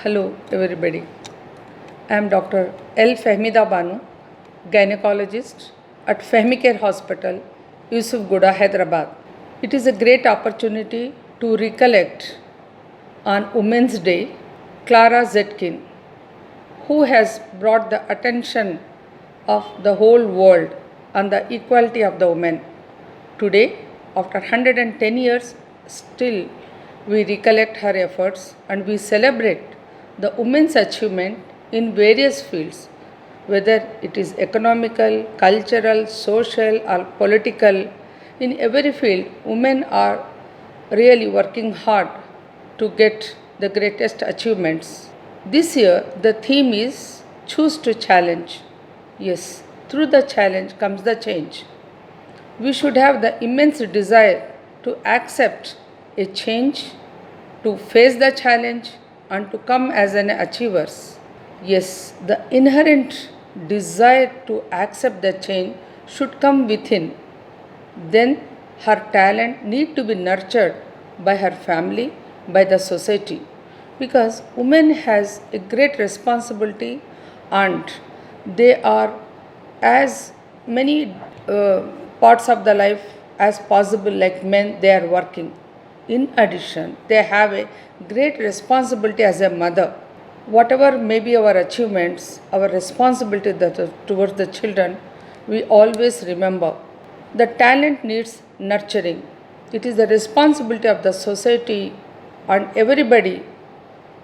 Hello, everybody. I am Dr. L. Fahmida Banu, gynecologist at Fahmicare Hospital, Yusuf Guda, Hyderabad. It is a great opportunity to recollect on Women's Day Clara Zetkin, who has brought the attention of the whole world on the equality of the women. Today, after 110 years, still we recollect her efforts and we celebrate the women's achievement in various fields, whether it is economical, cultural, social, or political. In every field, women are really working hard to get the greatest achievements. This year, the theme is Choose to Challenge. Yes, through the challenge comes the change. We should have the immense desire to accept a change, to face the challenge, and to come as an achievers. Yes, the inherent desire to accept the change should come within. Then her talent need to be nurtured by her family, by the society, because women has a great responsibility and they are as many parts of the life as possible like men they are working. In addition, they have a great responsibility as a mother. Whatever may be our achievements, our responsibility towards the children, we always remember. The talent needs nurturing. It is the responsibility of the society and everybody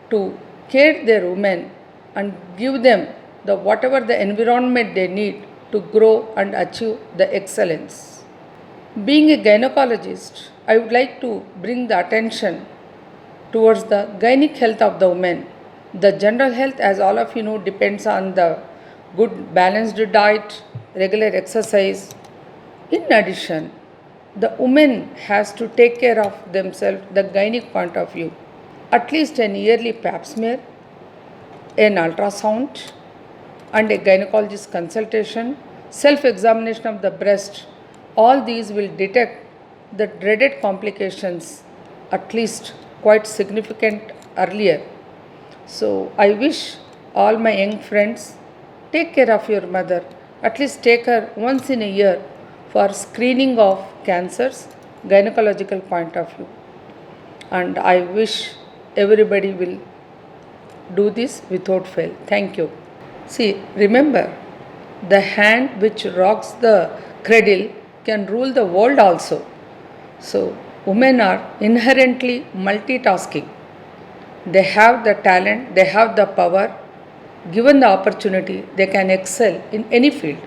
to care their women and give them the whatever the environment they need to grow and achieve the excellence. Being a gynecologist, I would like to bring the attention towards the gynec health of the woman. The general health, as all of you know, depends on the good balanced diet, regular exercise. In addition, the woman has to take care of themselves, the gynec point of view. At least an yearly pap smear, an ultrasound, and a gynecologist consultation, self-examination of the breast, all these will detect the dreaded complications at least quite significant earlier. So I wish all my young friends take care of your mother. At least take her once in a year for screening of cancers, gynecological point of view. And I wish everybody will do this without fail. Thank you. See, remember, the hand which rocks the cradle can rule the world also. So, women are inherently multitasking. They have the talent, they have the power. Given the opportunity, they can excel in any field.